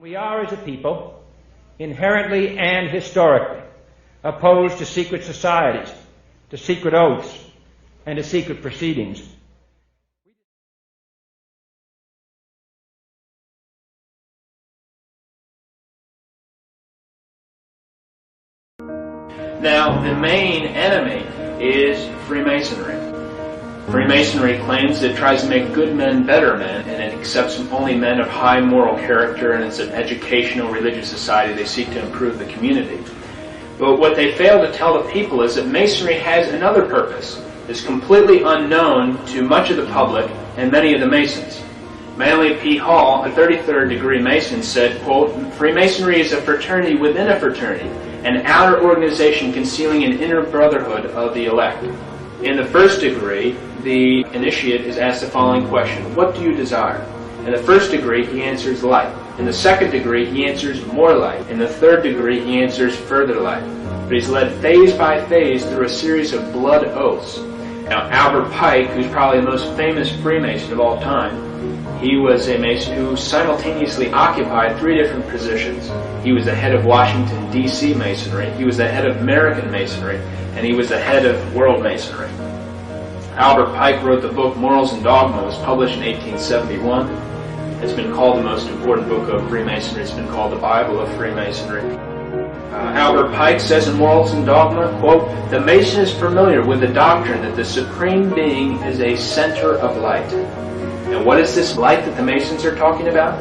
We are, as a people, inherently and historically opposed to secret societies, to secret oaths, and to secret proceedings. Now, the main enemy is Freemasonry. Freemasonry claims that it tries to make good men better men, and it accepts only men of high moral character, and it's an educational religious society. They seek to improve the community. But what they fail to tell the people is that Masonry has another purpose that's completely unknown to much of the public and many of the Masons. Manly P. Hall, a 33rd degree Mason, said, quote, "Freemasonry is a fraternity within a fraternity, an outer organization concealing an inner brotherhood of the elect." In the first degree, the initiate is asked the following question: what do you desire? In the first degree, he answers light. In the second degree, he answers more light. In the third degree, he answers further light. But he's led phase by phase through a series of blood oaths. Now, Albert Pike, who's probably the most famous Freemason of all time, he was a Mason who simultaneously occupied three different positions. He was the head of Washington, D.C. Masonry, he was the head of American Masonry, and he was the head of World Masonry. Albert Pike wrote the book Morals and Dogma. It was published in 1871. It's been called the most important book of Freemasonry. It's been called the Bible of Freemasonry. Albert Pike says in Morals and Dogma, quote, "The Mason is familiar with the doctrine that the Supreme Being is a center of light." And what is this light that the Masons are talking about?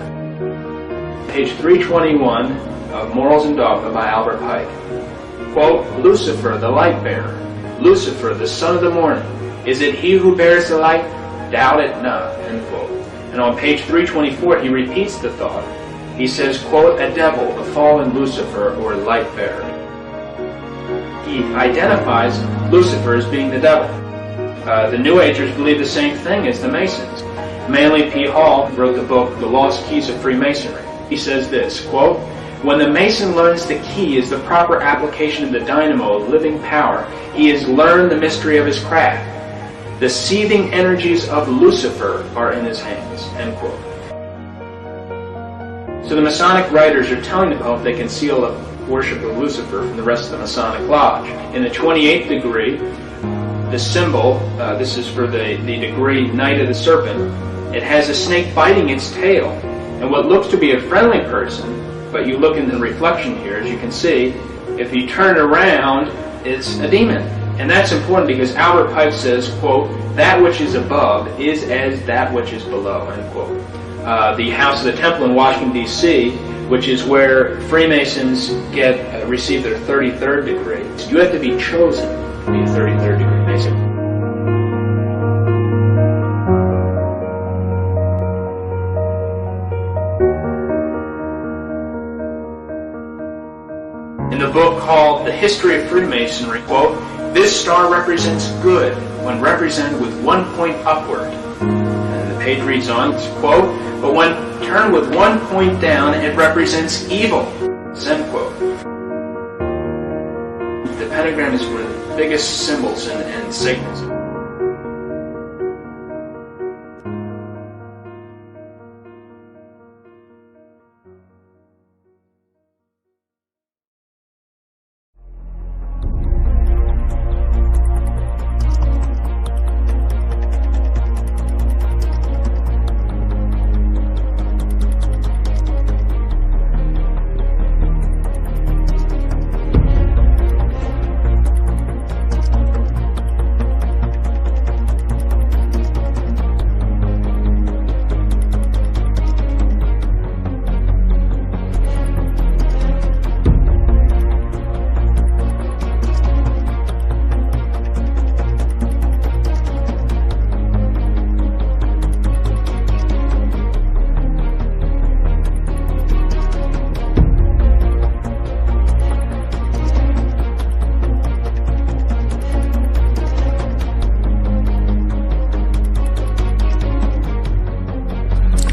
Page 321 of Morals and Dogma by Albert Pike. Quote, "Lucifer, the light bearer, Lucifer, the son of the morning, is it he who bears the light? Doubt it not." End quote. And on page 324 he repeats the thought. He says, quote, "A devil, a fallen Lucifer, or light bearer." He identifies Lucifer as being the devil. The New Agers believe the same thing as the Masons. Manly P. Hall wrote the book The Lost Keys of Freemasonry. He says this, quote, "When the Mason learns the key is the proper application of the dynamo of living power, he has learned the mystery of his craft. The seething energies of Lucifer are in his hands." End quote. So the Masonic writers are telling the public they conceal the worship of Lucifer from the rest of the Masonic Lodge. In the 28th degree, the symbol, this is for the degree Knight of the Serpent, it has a snake biting its tail. And what looks to be a friendly person, but you look in the reflection here, as you can see, if you turn around, it's a demon. And that's important because Albert Pike says, quote, "That which is above is as that which is below," end quote. The House of the Temple in Washington, D.C., which is where Freemasons receive their 33rd degree, you have to be chosen to be a 33rd degree Mason. In the book called The History of Freemasonry, quote, "This star represents good when represented with 1 point upward." And the page reads on, quote, "But when turned with 1 point down, it represents evil." End quote. The pentagram is one of the biggest symbols in Satanism.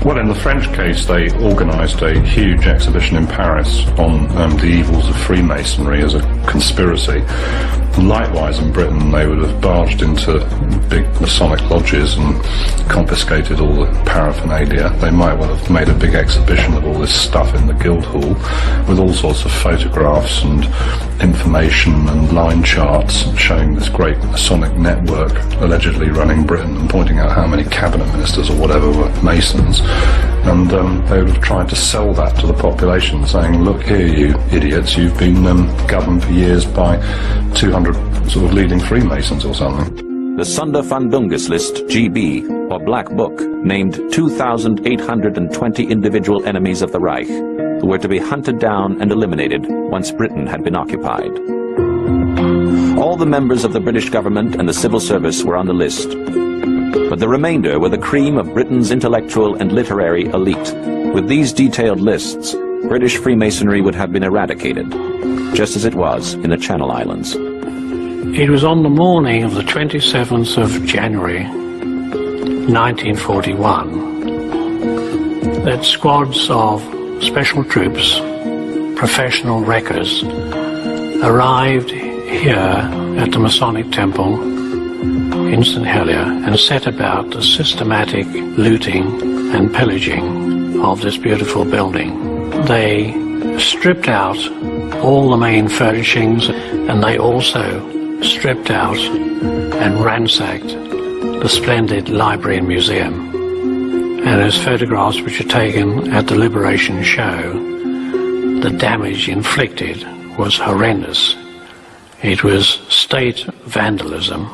Well, in the French case, they organised a huge exhibition in Paris on the evils of Freemasonry as a conspiracy. Likewise, in Britain, they would have barged into big Masonic lodges and confiscated all the paraphernalia. They might well have made a big exhibition of all this stuff in the Guildhall with all sorts of photographs and information and line charts showing this great Masonic network allegedly running Britain and pointing out how many cabinet ministers or whatever were Masons. And they would have tried to sell that to the population, saying, look here, you idiots, you've been governed for years by 200 sort of leading Freemasons or something. The Sonderfundungus List, GB, or Black Book, named 2,820 individual enemies of the Reich, who were to be hunted down and eliminated once Britain had been occupied. All the members of the British government and the civil service were on the list, but the remainder were the cream of Britain's intellectual and literary elite. With these detailed lists, British Freemasonry would have been eradicated, just as it was in the Channel Islands. It was on the morning of the 27th of January 1941 that squads of special troops, professional wreckers, arrived here at the Masonic Temple in St. Helier and set about the systematic looting and pillaging of this beautiful building. They stripped out all the main furnishings, and they also stripped out and ransacked the splendid library and museum. And as photographs which are taken at the Liberation show, the damage inflicted was horrendous. It was state vandalism.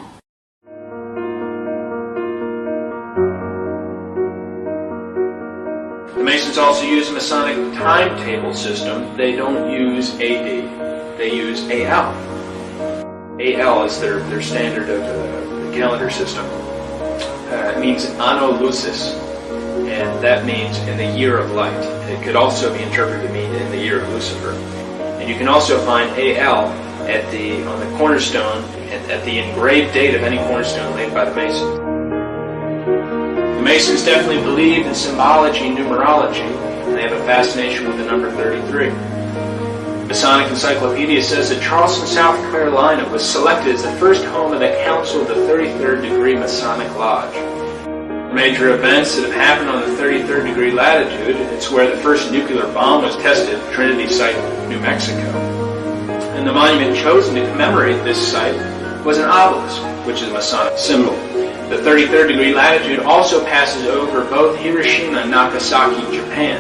The Masons also use a Masonic timetable system. They don't use AD, they use AL. AL is their standard of the calendar system. It means Anno Lucis, and that means in the year of light. It could also be interpreted to mean in the year of Lucifer. And you can also find AL on the cornerstone, at the engraved date of any cornerstone laid by the Masons. The Masons definitely believe in symbology and numerology, and they have a fascination with the number 33. Masonic Encyclopedia says that Charleston, South Carolina was selected as the first home of the Council of the 33rd Degree Masonic Lodge. Major events that have happened on the 33rd degree latitude, it's where the first nuclear bomb was tested at Trinity Site, New Mexico. And the monument chosen to commemorate this site was an obelisk, which is a Masonic symbol. The 33rd degree latitude also passes over both Hiroshima and Nagasaki, Japan.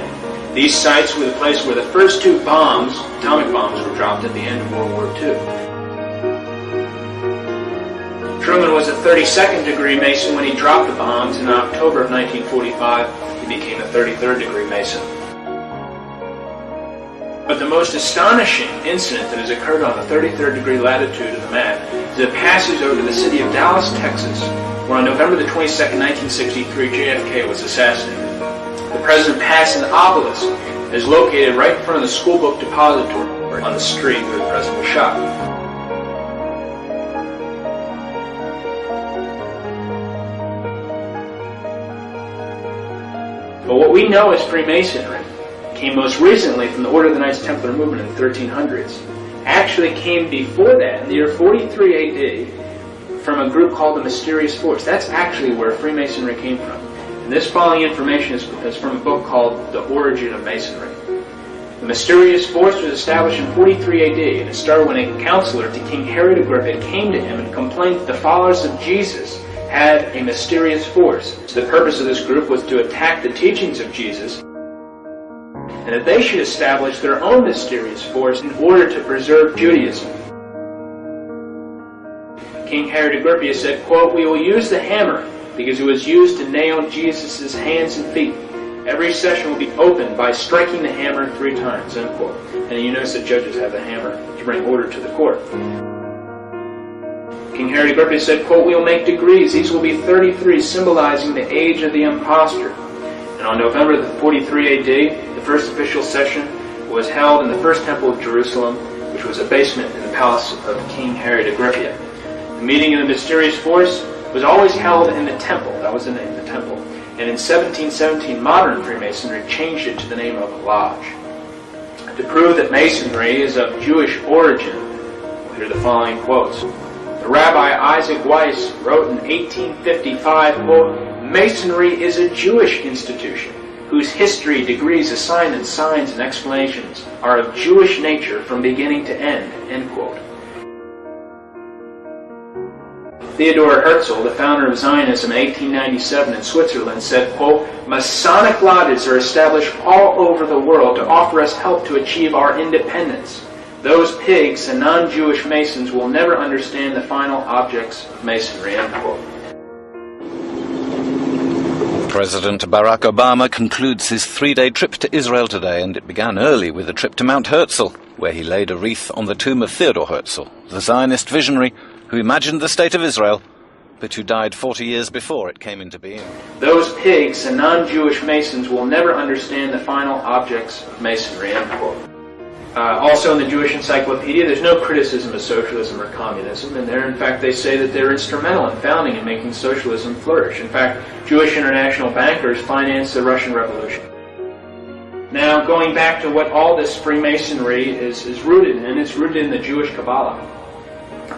These sites were the place where the first two bombs, atomic bombs, were dropped at the end of World War II. Truman was a 32nd degree Mason when he dropped the bombs. In October of 1945, he became a 33rd degree Mason. But the most astonishing incident that has occurred on the 33rd degree latitude of the map is it passes over the city of Dallas, Texas, where on November the 22nd, 1963, JFK was assassinated. The president passed an obelisk that is located right in front of the school book depository on the street where the president was shot. But what we know as Freemasonry came most recently from the Order of the Knights Templar movement in the 1300s. Actually came before that, in the year 43 AD, from a group called the Mysterious Force. That's actually where Freemasonry came from. And this following information is from a book called The Origin of Masonry. The Mysterious Force was established in 43 AD, and it started when a counselor to King Herod Agrippa came to him and complained that the followers of Jesus had a mysterious force. So the purpose of this group was to attack the teachings of Jesus, and that they should establish their own mysterious force in order to preserve Judaism. King Herod Agrippa said, quote, "We will use the hammer because it was used to nail Jesus' hands and feet. Every session will be opened by striking the hammer 3 times, end quote." And you notice that judges have the hammer to bring order to the court. King Herod Agrippa said, quote, "We will make degrees. These will be 33, symbolizing the age of the impostor." And on November 43 AD, the first official session was held in the first temple of Jerusalem, which was a basement in the palace of King Herod Agrippa. The meeting of the mysterious force was always held in the temple. That was the name, the temple. And in 1717, modern Freemasonry changed it to the name of lodge. To prove that Masonry is of Jewish origin, are the following quotes. The Rabbi Isaac Weiss wrote in 1855, quote, "Masonry is a Jewish institution whose history, degrees, assignments, signs, and explanations are of Jewish nature from beginning to end," end quote. Theodor Herzl, the founder of Zionism in 1897 in Switzerland, said, quote, "Masonic lodges are established all over the world to offer us help to achieve our independence. Those pigs and non-Jewish Masons will never understand the final objects of Masonry," end quote. President Barack Obama concludes his 3-day trip to Israel today, and it began early with a trip to Mount Herzl, where he laid a wreath on the tomb of Theodor Herzl, the Zionist visionary who imagined the State of Israel, but who died 40 years before it came into being. Those pigs and non-Jewish Masons will never understand the final objects of Masonry, end quote. Also in the Jewish Encyclopedia, there's no criticism of socialism or communism, and there, in fact, they say that they're instrumental in founding and making socialism flourish. In fact, Jewish international bankers financed the Russian Revolution. Now, going back to what all this Freemasonry is rooted in, it's rooted in the Jewish Kabbalah.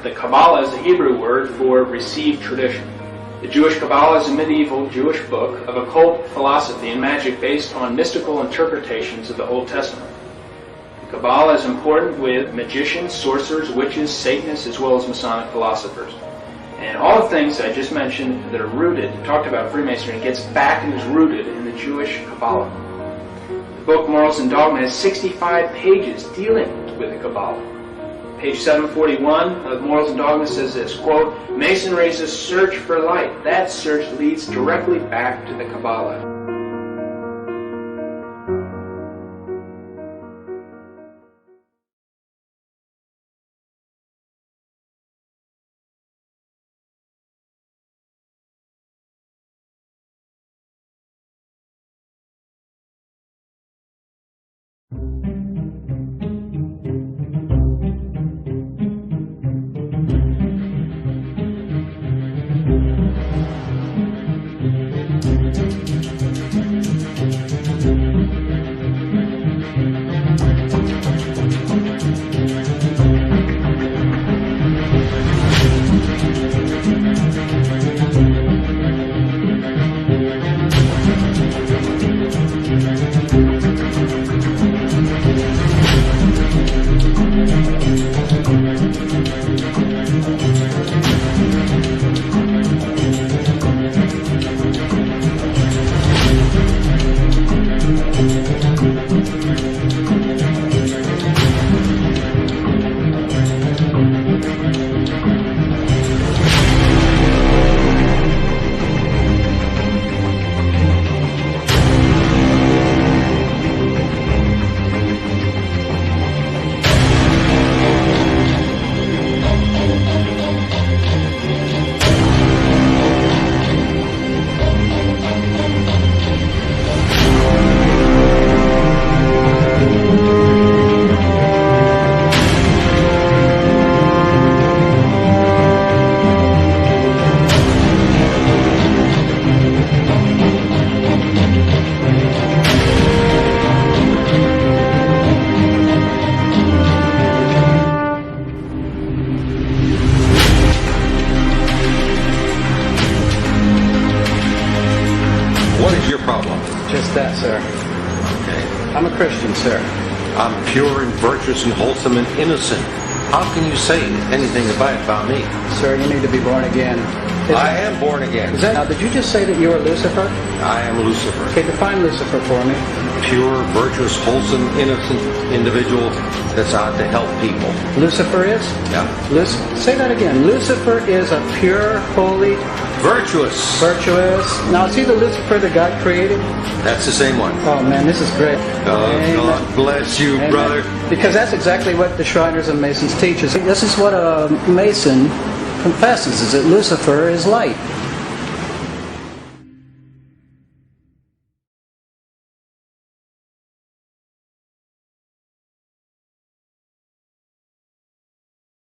The Kabbalah is the Hebrew word for received tradition. The Jewish Kabbalah is a medieval Jewish book of occult philosophy and magic based on mystical interpretations of the Old Testament. Kabbalah is important with magicians, sorcerers, witches, Satanists, as well as Masonic philosophers. And all the things I just mentioned that are rooted, talked about Freemasonry, gets back and is rooted in the Jewish Kabbalah. The book Morals and Dogma has 65 pages dealing with the Kabbalah. Page 741 of Morals and Dogma says this, quote, "Masonry is a search for light. That search leads directly back to the Kabbalah." Just that, sir. Okay. I'm a Christian, sir. I'm pure and virtuous and wholesome and innocent. How can you say anything about me? Sir, you need to be born again. I am born again. Now, did you just say that you are Lucifer? I am Lucifer. Okay, define Lucifer for me. Pure, virtuous, wholesome, innocent individual that's out to help people. Lucifer is? Yeah. Say that again. Lucifer is a pure, holy... Virtuous. Virtuous. Now, is he the Lucifer that God created? That's the same one. Oh, man, this is great. Oh, God bless you, Amen. brother. Because that's exactly what the Shriners and Masons teach us. This is what a Mason confesses, is that Lucifer is light.